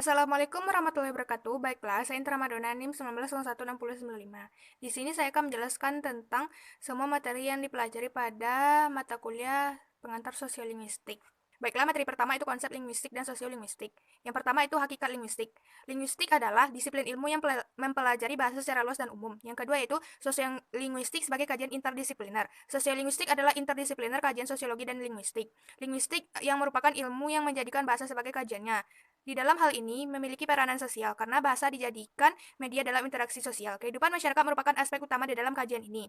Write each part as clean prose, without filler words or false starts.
Assalamualaikum warahmatullahi wabarakatuh. Baiklah, saya Intra Madonna NIM 19016095. Di sini saya akan menjelaskan tentang semua materi yang dipelajari pada mata kuliah pengantar sosiolinguistik. Baiklah, materi pertama itu konsep linguistik dan sosiolinguistik. Yang pertama itu hakikat linguistik. Linguistik adalah disiplin ilmu yang mempelajari bahasa secara luas dan umum. Yang kedua itu sosiolinguistik sebagai kajian interdisipliner. Sosiolinguistik adalah interdisipliner kajian sosiologi dan linguistik. Linguistik yang merupakan ilmu yang menjadikan bahasa sebagai kajiannya. Di dalam hal ini memiliki peranan sosial karena bahasa dijadikan media dalam interaksi sosial. Kehidupan masyarakat merupakan aspek utama di dalam kajian ini.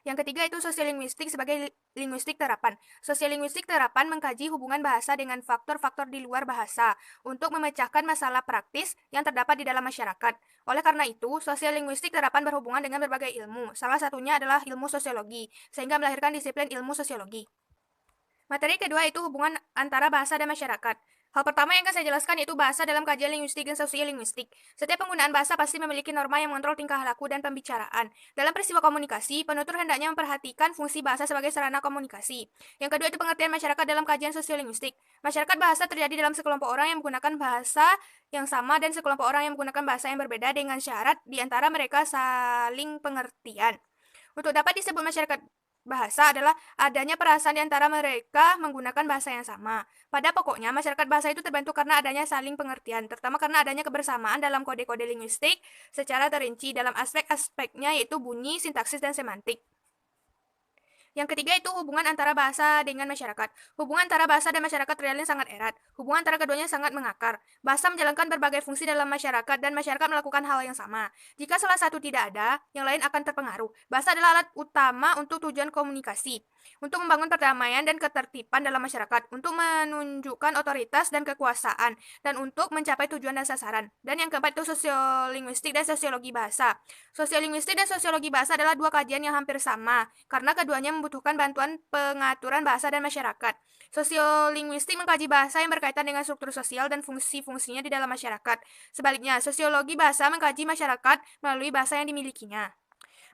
Yang ketiga itu sosiolinguistik sebagai linguistik terapan. Sosiolinguistik terapan mengkaji hubungan bahasa dengan faktor-faktor di luar bahasa untuk memecahkan masalah praktis yang terdapat di dalam masyarakat. Oleh karena itu, sosiolinguistik terapan berhubungan dengan berbagai ilmu. Salah satunya adalah ilmu sosiologi, sehingga melahirkan disiplin ilmu sosiologi. Materi kedua itu hubungan antara bahasa dan masyarakat. Hal pertama yang akan saya jelaskan yaitu bahasa dalam kajian linguistik dan sosiolinguistik. Setiap penggunaan bahasa pasti memiliki norma yang mengontrol tingkah laku dan pembicaraan. Dalam peristiwa komunikasi, penutur hendaknya memperhatikan fungsi bahasa sebagai sarana komunikasi. Yang kedua itu pengertian masyarakat dalam kajian sosiolinguistik. Masyarakat bahasa terjadi dalam sekelompok orang yang menggunakan bahasa yang sama dan sekelompok orang yang menggunakan bahasa yang berbeda dengan syarat di antara mereka saling pengertian. Untuk dapat disebut masyarakat bahasa adalah adanya perasaan di antara mereka menggunakan bahasa yang sama. Pada pokoknya, masyarakat bahasa itu terbentuk karena adanya saling pengertian, terutama karena adanya kebersamaan dalam kode-kode linguistik secara terinci dalam aspek-aspeknya yaitu bunyi, sintaksis, dan semantik. Yang ketiga itu hubungan antara bahasa dengan masyarakat. Hubungan antara bahasa dan masyarakat terjalin sangat erat. Hubungan antara keduanya sangat mengakar. Bahasa menjalankan berbagai fungsi dalam masyarakat dan masyarakat melakukan hal yang sama. Jika salah satu tidak ada, yang lain akan terpengaruh. Bahasa adalah alat utama untuk tujuan komunikasi, untuk membangun perdamaian dan ketertiban dalam masyarakat, untuk menunjukkan otoritas dan kekuasaan, dan untuk mencapai tujuan dan sasaran. Dan yang keempat itu sosiolinguistik dan sosiologi bahasa. Sosiolinguistik dan sosiologi bahasa adalah dua kajian yang hampir sama, karena keduanya membutuhkan bantuan pengaturan bahasa dan masyarakat. Sosiolinguistik mengkaji bahasa yang berkaitan dengan struktur sosial dan fungsi-fungsinya di dalam masyarakat. Sebaliknya, sosiologi bahasa mengkaji masyarakat melalui bahasa yang dimilikinya.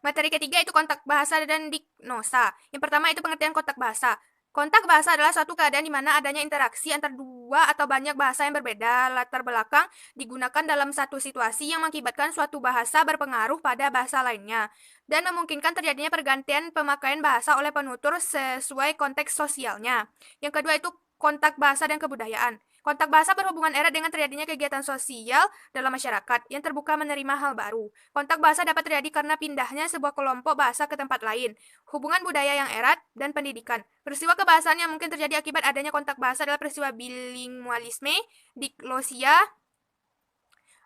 Materi ketiga itu kontak bahasa dan dignosa. Yang pertama itu pengertian kontak bahasa. Kontak bahasa adalah suatu keadaan di mana adanya interaksi antara dua atau banyak bahasa yang berbeda latar belakang digunakan dalam satu situasi yang mengakibatkan suatu bahasa berpengaruh pada bahasa lainnya dan memungkinkan terjadinya pergantian pemakaian bahasa oleh penutur sesuai konteks sosialnya. Yang kedua itu kontak bahasa dan kebudayaan. Kontak bahasa berhubungan erat dengan terjadinya kegiatan sosial dalam masyarakat yang terbuka menerima hal baru. Kontak bahasa dapat terjadi karena pindahnya sebuah kelompok bahasa ke tempat lain. Hubungan budaya yang erat dan pendidikan. Peristiwa kebahasaan yang mungkin terjadi akibat adanya kontak bahasa adalah peristiwa bilingualisme, diglosia,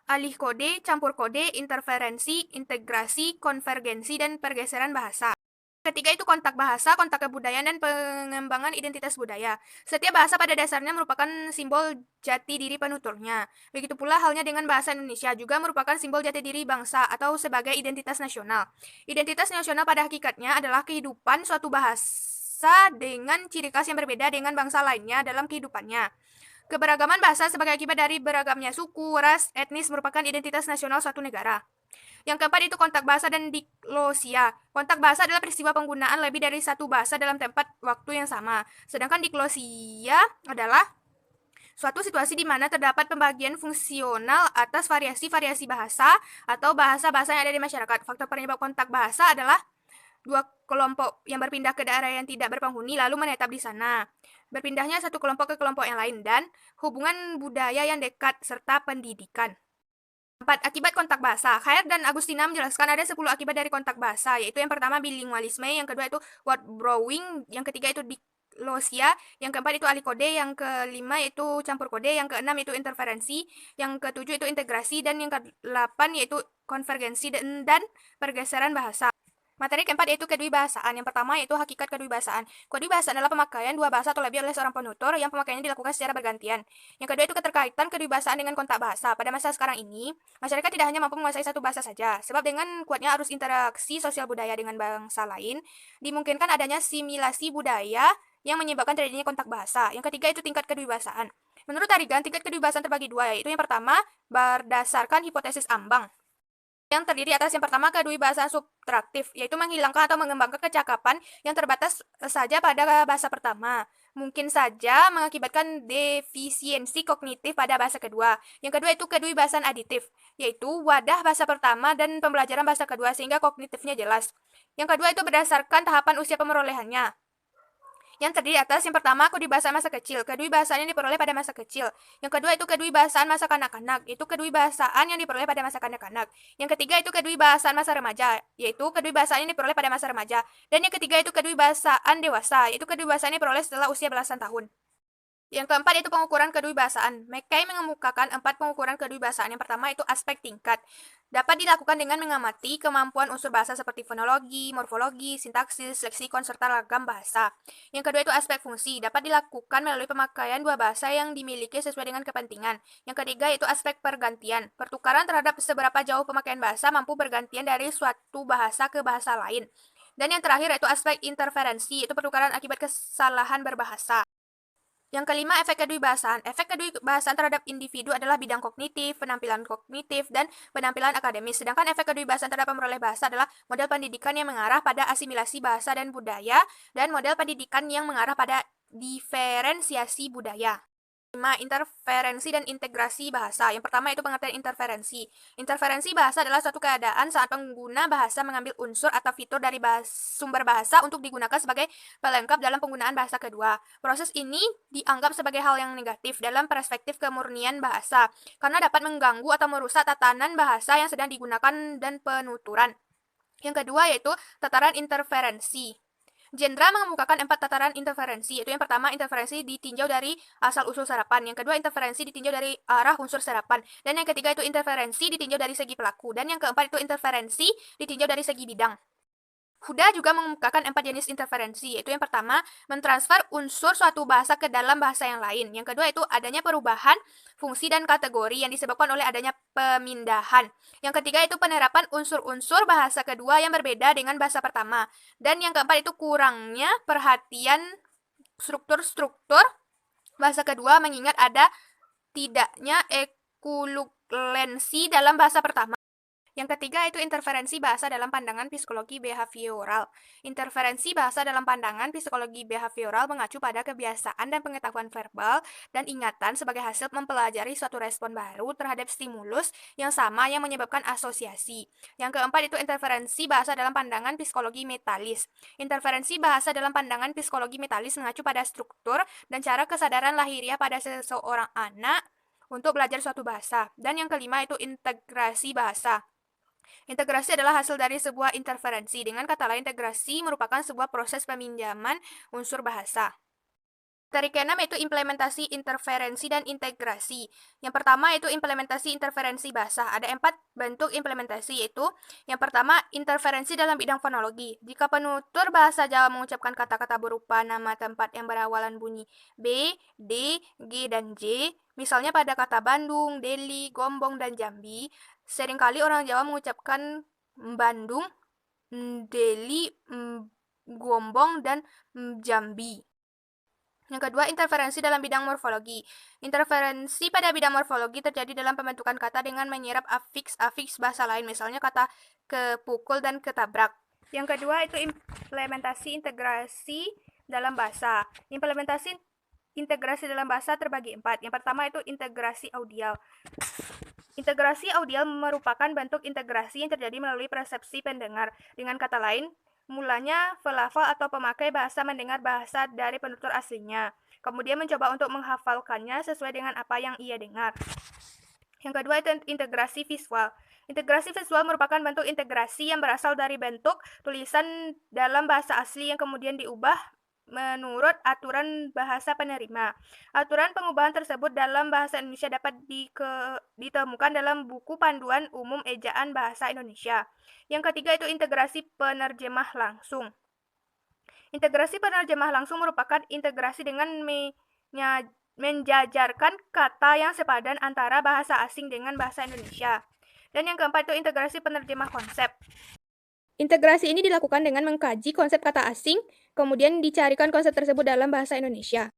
alih kode, campur kode, interferensi, integrasi, konvergensi, dan pergeseran bahasa. Ketiga itu kontak bahasa, kontak kebudayaan, dan pengembangan identitas budaya. Setiap bahasa pada dasarnya merupakan simbol jati diri penuturnya. Begitu pula halnya dengan bahasa Indonesia juga merupakan simbol jati diri bangsa atau sebagai identitas nasional. Identitas nasional pada hakikatnya adalah kehidupan suatu bahasa dengan ciri khas yang berbeda dengan bangsa lainnya dalam kehidupannya. Keberagaman bahasa sebagai akibat dari beragamnya suku, ras, etnis merupakan identitas nasional suatu negara. Yang keempat itu kontak bahasa dan diglosia. Kontak bahasa adalah peristiwa penggunaan lebih dari satu bahasa dalam tempat waktu yang sama. Sedangkan diglosia adalah suatu situasi di mana terdapat pembagian fungsional atas variasi-variasi bahasa atau bahasa-bahasa yang ada di masyarakat. Faktor penyebab kontak bahasa adalah dua kelompok yang berpindah ke daerah yang tidak berpenghuni lalu menetap di sana. Berpindahnya satu kelompok ke kelompok yang lain dan hubungan budaya yang dekat serta pendidikan. 4. Akibat kontak bahasa. Khair dan Agustina menjelaskan ada 10 akibat dari kontak bahasa, yaitu yang pertama bilingualisme, yang kedua itu word borrowing, yang ketiga itu diglosia, yang keempat itu alih kode, yang kelima itu campur kode, yang keenam itu interferensi, yang ketujuh itu integrasi, dan yang kedelapan yaitu konvergensi dan pergeseran bahasa. Materi keempat yaitu kedewibahasaan. Yang pertama yaitu hakikat kedewibahasaan. Kedewibahasaan adalah pemakaian dua bahasa atau lebih oleh seorang penutur yang pemakaiannya dilakukan secara bergantian. Yang kedua itu keterkaitan kedewibahasaan dengan kontak bahasa. Pada masa sekarang ini, masyarakat tidak hanya mampu menguasai satu bahasa saja, sebab dengan kuatnya arus interaksi sosial budaya dengan bangsa lain, dimungkinkan adanya similasi budaya yang menyebabkan terjadinya kontak bahasa. Yang ketiga itu tingkat kedewibahasaan. Menurut Tarigan, tingkat kedewibahasaan terbagi dua, yaitu yang pertama berdasarkan hipotesis ambang. yang terdiri atas yang pertama kedewibahasaan subtraktif, yaitu menghilangkan atau mengembangkan kecakapan yang terbatas saja pada bahasa pertama. Mungkin saja mengakibatkan defisiensi kognitif pada bahasa kedua. Yang kedua itu kedewibahasaan aditif, yaitu wadah bahasa pertama dan pembelajaran bahasa kedua sehingga kognitifnya jelas. Yang kedua itu berdasarkan tahapan usia pemerolehannya. Yang terdiri atas yang pertama kedewibahasaan masa kecil, kedewibahasaan yang diperoleh pada masa kecil. Yang kedua itu kedewibahasaan masa kanak-kanak, itu kedewibahasaan yang diperoleh pada masa kanak-kanak. Yang ketiga itu kedewibahasaan masa remaja, yaitu kedewibahasaan yang diperoleh pada masa remaja. Dan yang ketiga itu kedewibahasaan dewasa, yaitu kedewibahasaan yang diperoleh setelah usia belasan tahun. Yang keempat itu pengukuran kedewibahasaan. Mackay mengemukakan 4 pengukuran kedewibahasaan. Yang pertama itu aspek tingkat. Dapat dilakukan dengan mengamati kemampuan unsur bahasa seperti fonologi, morfologi, sintaksis, leksikon, serta ragam bahasa. Yang kedua itu aspek fungsi. Dapat dilakukan melalui pemakaian dua bahasa yang dimiliki sesuai dengan kepentingan. Yang ketiga itu aspek pergantian. Pertukaran terhadap seberapa jauh pemakaian bahasa mampu bergantian dari suatu bahasa ke bahasa lain. Dan yang terakhir itu aspek interferensi, itu pertukaran akibat kesalahan berbahasa. Yang kelima, efek kedewibahasaan. Efek kedewibahasaan terhadap individu adalah bidang kognitif, penampilan kognitif, dan penampilan akademis. Sedangkan efek kedewibahasaan terhadap pemroleh bahasa adalah model pendidikan yang mengarah pada asimilasi bahasa dan budaya, dan model pendidikan yang mengarah pada diferensiasi budaya. 5. Interferensi dan integrasi bahasa. Yang pertama itu pengertian interferensi. Interferensi bahasa adalah suatu keadaan saat pengguna bahasa mengambil unsur atau fitur dari sumber bahasa untuk digunakan sebagai pelengkap dalam penggunaan bahasa kedua. Proses ini dianggap sebagai hal yang negatif dalam perspektif kemurnian bahasa, karena dapat mengganggu atau merusak tatanan bahasa yang sedang digunakan dan penuturan. Yang kedua yaitu tataran interferensi. Jendra mengemukakan 4 tataran interferensi, yaitu yang pertama interferensi ditinjau dari asal-usul serapan, yang kedua interferensi ditinjau dari arah unsur serapan, dan yang ketiga itu interferensi ditinjau dari segi pelaku, dan yang keempat itu interferensi ditinjau dari segi bidang. Huda juga mengemukakan 4 jenis interferensi, yaitu yang pertama, mentransfer unsur suatu bahasa ke dalam bahasa yang lain. Yang kedua itu adanya perubahan fungsi dan kategori yang disebabkan oleh adanya pemindahan. Yang ketiga itu penerapan unsur-unsur bahasa kedua yang berbeda dengan bahasa pertama. Dan yang keempat itu kurangnya perhatian struktur-struktur bahasa kedua mengingat ada tidaknya ekuivalensi dalam bahasa pertama. Yang ketiga itu interferensi bahasa dalam pandangan psikologi behavioral. Interferensi bahasa dalam pandangan psikologi behavioral mengacu pada kebiasaan dan pengetahuan verbal dan ingatan sebagai hasil mempelajari suatu respon baru terhadap stimulus yang sama yang menyebabkan asosiasi. Yang keempat itu interferensi bahasa dalam pandangan psikologi metalis. Interferensi bahasa dalam pandangan psikologi metalis mengacu pada struktur dan cara kesadaran lahiriah pada seseorang anak untuk belajar suatu bahasa. Dan yang kelima itu integrasi bahasa. Integrasi adalah hasil dari sebuah interferensi. Dengan kata lain, integrasi merupakan sebuah proses peminjaman unsur bahasa. Materi ke-6 yaitu implementasi interferensi dan integrasi. Yang pertama yaitu implementasi interferensi bahasa. Ada 4 bentuk implementasi, yaitu yang pertama interferensi dalam bidang fonologi. Jika penutur bahasa Jawa mengucapkan kata-kata berupa nama tempat yang berawalan bunyi B, D, G, dan J, misalnya pada kata Bandung, Deli, Gombong, dan Jambi, seringkali orang Jawa mengucapkan Bandung, Deli, Gombong, dan Jambi. Yang kedua, interferensi dalam bidang morfologi. Interferensi pada bidang morfologi terjadi dalam pembentukan kata dengan menyerap afiks bahasa lain, misalnya kata kepukul dan ketabrak. Yang kedua itu implementasi integrasi dalam bahasa. Implementasi integrasi dalam bahasa terbagi 4. Yang pertama itu integrasi audial. Integrasi audial merupakan bentuk integrasi yang terjadi melalui persepsi pendengar. Dengan kata lain, mulanya pelafal atau pemakai bahasa mendengar bahasa dari penutur aslinya, kemudian mencoba untuk menghafalkannya sesuai dengan apa yang ia dengar. Yang kedua itu integrasi visual. Integrasi visual merupakan bentuk integrasi yang berasal dari bentuk tulisan dalam bahasa asli yang kemudian diubah menurut aturan bahasa penerima. Aturan pengubahan tersebut dalam bahasa Indonesia dapat ditemukan dalam buku panduan umum ejaan bahasa Indonesia. Yang ketiga itu integrasi penerjemah langsung. Integrasi penerjemah langsung merupakan integrasi dengan menjajarkan kata yang sepadan antara bahasa asing dengan bahasa Indonesia. Dan yang keempat itu integrasi penerjemah konsep. Integrasi ini dilakukan dengan mengkaji konsep kata asing, kemudian dicarikan konsep tersebut dalam bahasa Indonesia.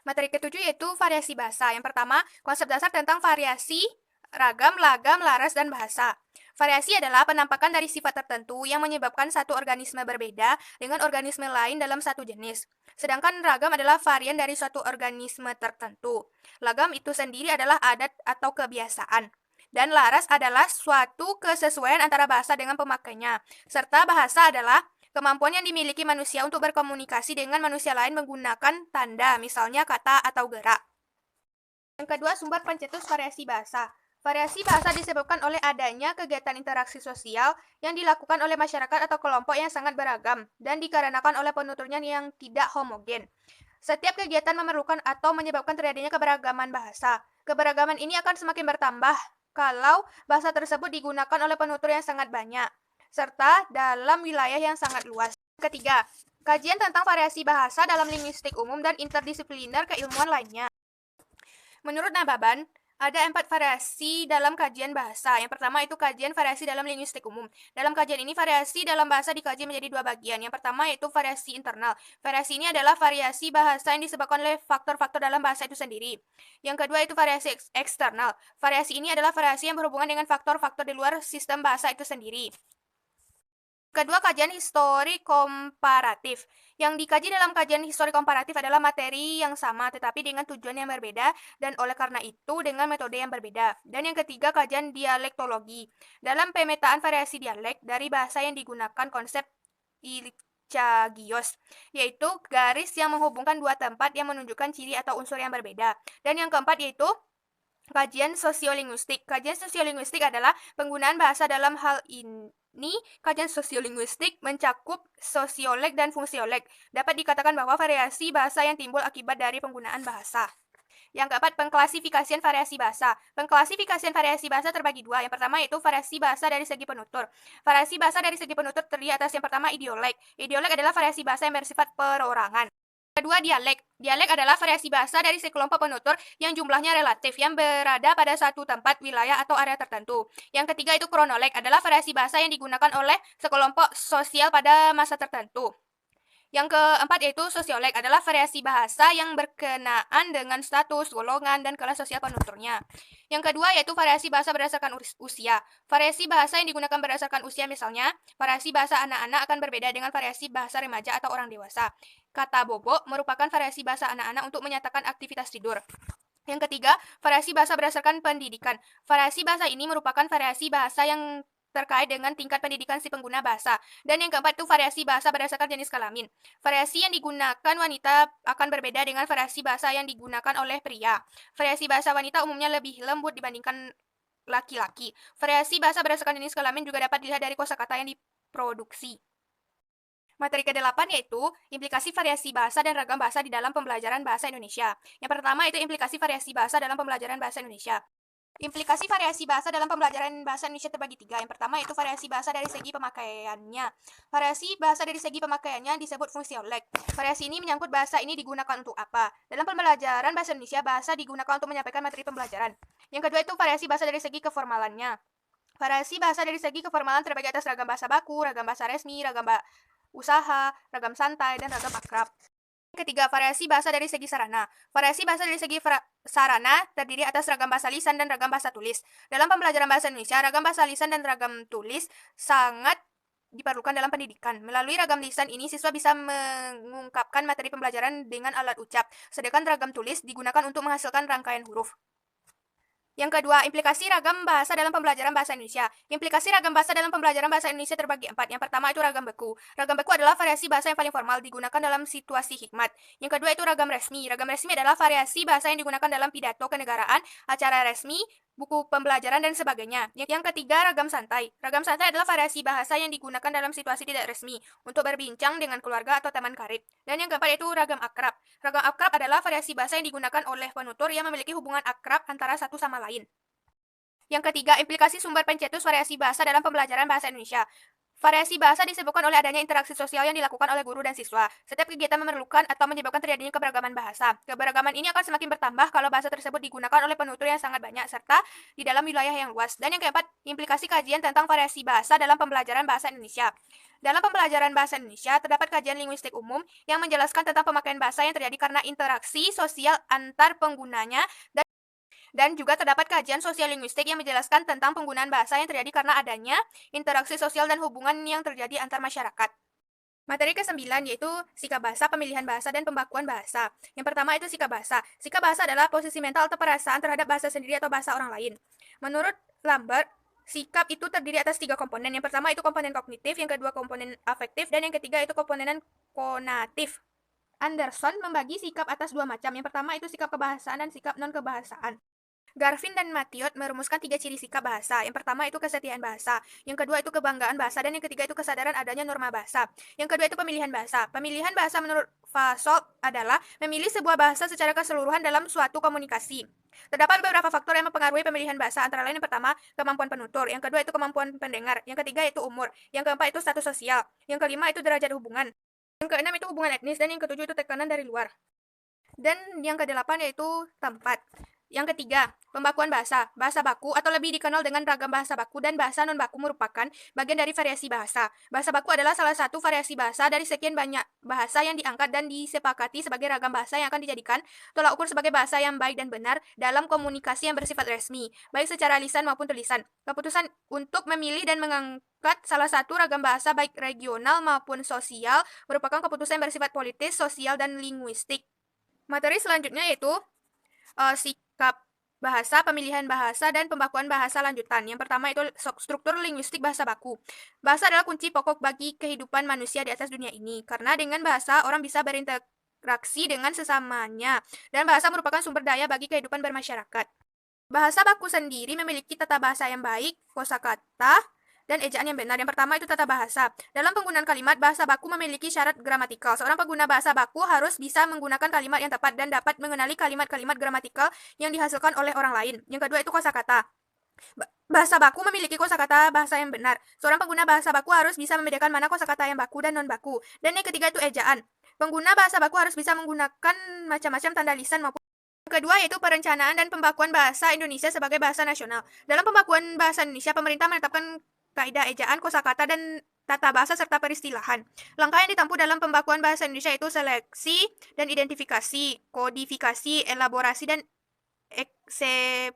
Materi ketujuh yaitu variasi bahasa. Yang pertama, konsep dasar tentang variasi, ragam, lagam, laras, dan bahasa. Variasi adalah penampakan dari sifat tertentu yang menyebabkan satu organisme berbeda dengan organisme lain dalam satu jenis. Sedangkan ragam adalah varian dari suatu organisme tertentu. Lagam itu sendiri adalah adat atau kebiasaan. Dan laras adalah suatu kesesuaian antara bahasa dengan pemakainya. Serta bahasa adalah kemampuan yang dimiliki manusia untuk berkomunikasi dengan manusia lain menggunakan tanda, misalnya kata atau gerak. Yang kedua, sumber pencetus variasi bahasa. Variasi bahasa disebabkan oleh adanya kegiatan interaksi sosial yang dilakukan oleh masyarakat atau kelompok yang sangat beragam dan dikarenakan oleh penuturnya yang tidak homogen. Setiap kegiatan memerlukan atau menyebabkan terjadinya keberagaman bahasa. Keberagaman ini akan semakin bertambah kalau bahasa tersebut digunakan oleh penutur yang sangat banyak, serta dalam wilayah yang sangat luas. Ketiga, kajian tentang variasi bahasa dalam linguistik umum dan interdisipliner keilmuan lainnya. Menurut Nababan, ada 4 variasi dalam kajian bahasa. Yang pertama itu kajian variasi dalam linguistik umum. Dalam kajian ini, variasi dalam bahasa dikaji menjadi 2 bagian. Yang pertama yaitu variasi internal. Variasi ini adalah variasi bahasa yang disebabkan oleh faktor-faktor dalam bahasa itu sendiri. Yang kedua itu variasi eksternal. Variasi ini adalah variasi yang berhubungan dengan faktor-faktor di luar sistem bahasa itu sendiri. Kedua, kajian histori komparatif. Yang dikaji dalam kajian histori komparatif adalah materi yang sama tetapi dengan tujuan yang berbeda dan oleh karena itu dengan metode yang berbeda. Dan yang ketiga, kajian dialektologi. Dalam pemetaan variasi dialek dari bahasa yang digunakan konsep Ilcagios, yaitu garis yang menghubungkan dua tempat yang menunjukkan ciri atau unsur yang berbeda. Dan yang keempat yaitu kajian sosiolinguistik. Kajian sosiolinguistik adalah penggunaan bahasa dalam hal ini. Kajian sosiolinguistik mencakup sosiolek dan fungsiolek. Dapat dikatakan bahwa variasi bahasa yang timbul akibat dari penggunaan bahasa. Yang keempat, pengklasifikasian variasi bahasa. Pengklasifikasian variasi bahasa terbagi dua. Yang pertama yaitu variasi bahasa dari segi penutur. Variasi bahasa dari segi penutur terdiri atas yang pertama idiolek. Idiolek adalah variasi bahasa yang bersifat perorangan. Kedua, dialek. Dialek adalah variasi bahasa dari sekelompok penutur yang jumlahnya relatif, yang berada pada satu tempat, wilayah, atau area tertentu. Yang ketiga itu kronolog, adalah variasi bahasa yang digunakan oleh sekelompok sosial pada masa tertentu. Yang keempat yaitu sosiolek, adalah variasi bahasa yang berkenaan dengan status, golongan, dan kelas sosial penuturnya. Yang kedua yaitu variasi bahasa berdasarkan usia. Variasi bahasa yang digunakan berdasarkan usia, misalnya, variasi bahasa anak-anak akan berbeda dengan variasi bahasa remaja atau orang dewasa. Kata bobo merupakan variasi bahasa anak-anak untuk menyatakan aktivitas tidur. Yang ketiga, variasi bahasa berdasarkan pendidikan. Variasi bahasa ini merupakan variasi bahasa yang terkait dengan tingkat pendidikan si pengguna bahasa. Dan yang keempat itu variasi bahasa berdasarkan jenis kelamin. Variasi yang digunakan wanita akan berbeda dengan variasi bahasa yang digunakan oleh pria. Variasi bahasa wanita umumnya lebih lembut dibandingkan laki-laki. Variasi bahasa berdasarkan jenis kelamin juga dapat dilihat dari kosakata yang diproduksi. Materi ke-8 yaitu implikasi variasi bahasa dan ragam bahasa di dalam pembelajaran bahasa Indonesia. Yang pertama itu implikasi variasi bahasa dalam pembelajaran bahasa Indonesia. Implikasi variasi bahasa dalam pembelajaran bahasa Indonesia terbagi tiga. Yang pertama yaitu variasi bahasa dari segi pemakaiannya. Variasi bahasa dari segi pemakaiannya disebut fungsiolek. Variasi ini menyangkut bahasa ini digunakan untuk apa. Dalam pembelajaran bahasa Indonesia, bahasa digunakan untuk menyampaikan materi pembelajaran. Yang kedua itu variasi bahasa dari segi keformalannya. Variasi bahasa dari segi keformalan terbagi atas ragam bahasa baku, ragam bahasa resmi, ragam usaha, ragam santai, dan ragam akrab. Ketiga, variasi bahasa dari segi sarana. Variasi bahasa dari segi sarana terdiri atas ragam bahasa lisan dan ragam bahasa tulis. Dalam pembelajaran bahasa Indonesia, ragam bahasa lisan dan ragam tulis sangat diperlukan dalam pendidikan. Melalui ragam lisan ini, siswa bisa mengungkapkan materi pembelajaran dengan alat ucap, sedangkan ragam tulis digunakan untuk menghasilkan rangkaian huruf. Yang kedua, implikasi ragam bahasa dalam pembelajaran bahasa Indonesia. Implikasi ragam bahasa dalam pembelajaran bahasa Indonesia terbagi 4. Yang pertama itu ragam beku. Ragam beku adalah variasi bahasa yang paling formal digunakan dalam situasi hikmat. Yang kedua itu ragam resmi. Ragam resmi adalah variasi bahasa yang digunakan dalam pidato kenegaraan, acara resmi, buku pembelajaran, dan sebagainya. Yang ketiga, ragam santai. Ragam santai adalah variasi bahasa yang digunakan dalam situasi tidak resmi, untuk berbincang dengan keluarga atau teman karib. Dan yang keempat itu ragam akrab. Ragam akrab adalah variasi bahasa yang digunakan oleh penutur yang memiliki hubungan akrab antara satu sama lain. Yang ketiga, implikasi sumber pencetus variasi bahasa dalam pembelajaran bahasa Indonesia. Variasi bahasa disebabkan oleh adanya interaksi sosial yang dilakukan oleh guru dan siswa. Setiap kegiatan memerlukan atau menyebabkan terjadinya keberagaman bahasa. Keberagaman ini akan semakin bertambah kalau bahasa tersebut digunakan oleh penutur yang sangat banyak, serta di dalam wilayah yang luas. Dan yang keempat, implikasi kajian tentang variasi bahasa dalam pembelajaran bahasa Indonesia. Dalam pembelajaran bahasa Indonesia, terdapat kajian linguistik umum yang menjelaskan tentang pemakaian bahasa yang terjadi karena interaksi sosial antar penggunanya Dan juga terdapat kajian sosiolinguistik yang menjelaskan tentang penggunaan bahasa yang terjadi karena adanya interaksi sosial dan hubungan yang terjadi antar masyarakat. Materi ke-9 yaitu sikap bahasa, pemilihan bahasa, dan pembakuan bahasa. Yang pertama itu sikap bahasa. Sikap bahasa adalah posisi mental atau perasaan terhadap bahasa sendiri atau bahasa orang lain. Menurut Lambert, sikap itu terdiri atas 3 komponen. Yang pertama itu komponen kognitif, yang kedua komponen afektif, dan yang ketiga itu komponen konatif. Anderson membagi sikap atas 2 macam. Yang pertama itu sikap kebahasaan dan sikap non-kebahasaan. Garvin dan Mathiot merumuskan 3 ciri sikap bahasa. Yang pertama itu kesetiaan bahasa, yang kedua itu kebanggaan bahasa, dan yang ketiga itu kesadaran adanya norma bahasa. Yang kedua itu pemilihan bahasa. Pemilihan bahasa menurut Fasol adalah memilih sebuah bahasa secara keseluruhan dalam suatu komunikasi. Terdapat beberapa faktor yang mempengaruhi pemilihan bahasa, antara lain yang pertama, kemampuan penutur, yang kedua itu kemampuan pendengar, yang ketiga itu umur, yang keempat itu status sosial, yang kelima itu derajat hubungan, yang keenam itu hubungan etnis, dan yang ketujuh itu tekanan dari luar. Dan yang kedelapan yaitu tempat. Yang ketiga, pembakuan bahasa. Bahasa baku atau lebih dikenal dengan ragam bahasa baku dan bahasa non-baku merupakan bagian dari variasi bahasa. Bahasa baku adalah salah satu variasi bahasa dari sekian banyak bahasa yang diangkat dan disepakati sebagai ragam bahasa yang akan dijadikan tolak ukur sebagai bahasa yang baik dan benar dalam komunikasi yang bersifat resmi, baik secara lisan maupun tulisan. Keputusan untuk memilih dan mengangkat salah satu ragam bahasa baik regional maupun sosial merupakan keputusan yang bersifat politis, sosial, dan linguistik. Materi selanjutnya yaitu sikap bahasa, pemilihan bahasa, dan pembakuan bahasa lanjutan. Yang pertama itu struktur linguistik bahasa baku. Bahasa adalah kunci pokok bagi kehidupan manusia di atas dunia ini, karena dengan bahasa orang bisa berinteraksi dengan sesamanya, dan bahasa merupakan sumber daya bagi kehidupan bermasyarakat. Bahasa baku sendiri memiliki tata bahasa yang baik, kosakata, dan ejaan yang benar. Yang pertama itu tata bahasa. Dalam penggunaan kalimat, bahasa baku memiliki syarat gramatikal. Seorang pengguna bahasa baku harus bisa menggunakan kalimat yang tepat dan dapat mengenali kalimat-kalimat gramatikal yang dihasilkan oleh orang lain. Yang kedua itu kosakata. Bahasa baku memiliki kosakata bahasa yang benar. Seorang pengguna bahasa baku harus bisa membedakan mana kosakata yang baku dan non-baku. Dan yang ketiga itu ejaan. Pengguna bahasa baku harus bisa menggunakan macam-macam tanda lisan maupun kedua yaitu perencanaan dan pembakuan bahasa Indonesia sebagai bahasa nasional. Dalam pembakuan bahasa Indonesia, pemerintah menetapkan kaidah ejaan, kosakata, dan tata bahasa serta peristilahan. Langkah yang ditempuh dalam pembakuan bahasa Indonesia itu seleksi dan identifikasi, kodifikasi, elaborasi, dan ekseptansi.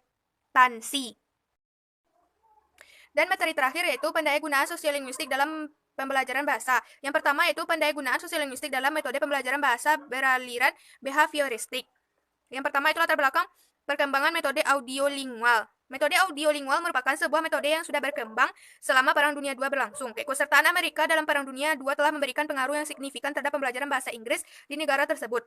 Dan materi terakhir yaitu pendayagunaan sosiolinguistik dalam pembelajaran bahasa. Yang pertama yaitu pendayagunaan sosiolinguistik dalam metode pembelajaran bahasa beraliran behavioristik. Yang pertama itu latar belakang perkembangan metode audiolingual. Metode audiolingual merupakan sebuah metode yang sudah berkembang selama Perang Dunia II berlangsung. Keikutsertaan Amerika dalam Perang Dunia II telah memberikan pengaruh yang signifikan terhadap pembelajaran bahasa Inggris di negara tersebut.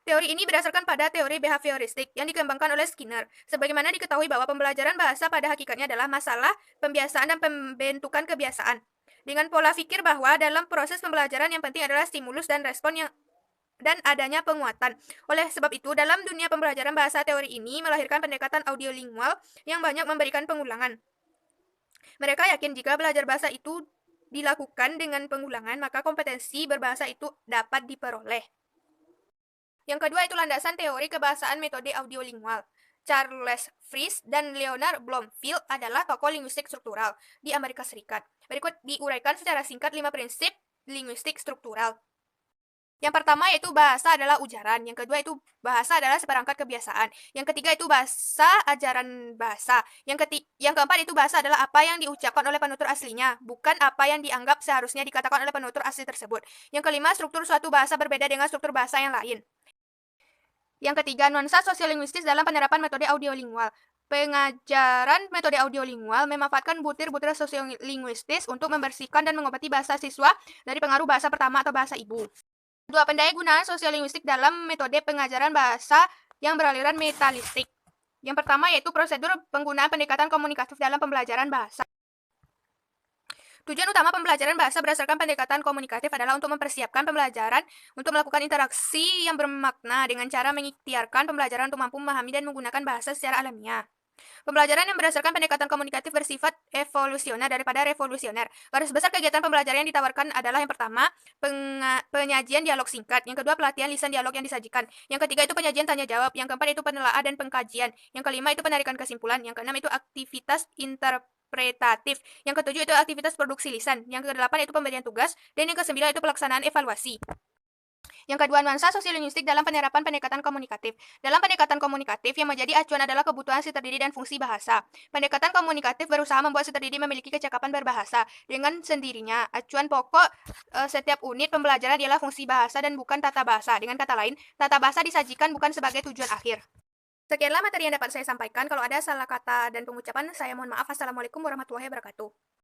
Teori ini berdasarkan pada teori behavioristik yang dikembangkan oleh Skinner. Sebagaimana diketahui bahwa pembelajaran bahasa pada hakikatnya adalah masalah pembiasaan dan pembentukan kebiasaan. Dengan pola pikir bahwa dalam proses pembelajaran yang penting adalah stimulus dan respon yang dan adanya penguatan. Oleh sebab itu, dalam dunia pembelajaran bahasa, teori ini melahirkan pendekatan audiolingual yang banyak memberikan pengulangan. Mereka yakin jika belajar bahasa itu dilakukan dengan pengulangan, maka kompetensi berbahasa itu dapat diperoleh. Yang kedua itu landasan teori kebahasaan metode audiolingual. Charles Frisch dan Leonard Bloomfield adalah tokoh linguistik struktural di Amerika Serikat. Berikut diuraikan secara singkat 5 prinsip linguistik struktural. Yang pertama yaitu bahasa adalah ujaran, yang kedua itu bahasa adalah seperangkat kebiasaan, yang ketiga itu bahasa ajaran bahasa, yang keempat itu bahasa adalah apa yang diucapkan oleh penutur aslinya, bukan apa yang dianggap seharusnya dikatakan oleh penutur asli tersebut. Yang kelima, struktur suatu bahasa berbeda dengan struktur bahasa yang lain. Yang ketiga, nuansa sosiolinguistis dalam penerapan metode audiolingual. Pengajaran metode audiolingual memanfaatkan butir-butir sosiolinguistis untuk membersihkan dan mengobati bahasa siswa dari pengaruh bahasa pertama atau bahasa ibu. Dua, pendayagunaan sosiolinguistik dalam metode pengajaran bahasa yang beraliran metalistik. Yang pertama yaitu prosedur penggunaan pendekatan komunikatif dalam pembelajaran bahasa. Tujuan utama pembelajaran bahasa berdasarkan pendekatan komunikatif adalah untuk mempersiapkan pembelajaran untuk melakukan interaksi yang bermakna dengan cara mengikhtiarkan pembelajaran untuk mampu memahami dan menggunakan bahasa secara alamiah. Pembelajaran yang berdasarkan pendekatan komunikatif bersifat evolusioner daripada revolusioner. Garis besar kegiatan pembelajaran yang ditawarkan adalah yang pertama, penyajian dialog singkat. Yang kedua, pelatihan lisan dialog yang disajikan. Yang ketiga itu penyajian tanya jawab. Yang keempat itu penelaahan dan pengkajian. Yang kelima itu penarikan kesimpulan. Yang keenam itu aktivitas interpretatif. Yang ketujuh itu aktivitas produksi lisan. Yang kedelapan itu pemberian tugas. Dan yang kesembilan itu pelaksanaan evaluasi. Yang kedua, nuansa sosiolinguistik dalam penerapan pendekatan komunikatif. Dalam pendekatan komunikatif, yang menjadi acuan adalah kebutuhan si terdidik dan fungsi bahasa. Pendekatan komunikatif berusaha membuat si terdidik memiliki kecakapan berbahasa. Dengan sendirinya, acuan pokok setiap unit pembelajaran ialah fungsi bahasa dan bukan tata bahasa. Dengan kata lain, tata bahasa disajikan bukan sebagai tujuan akhir. Sekianlah materi yang dapat saya sampaikan. Kalau ada salah kata dan pengucapan, saya mohon maaf. Assalamualaikum warahmatullahi wabarakatuh.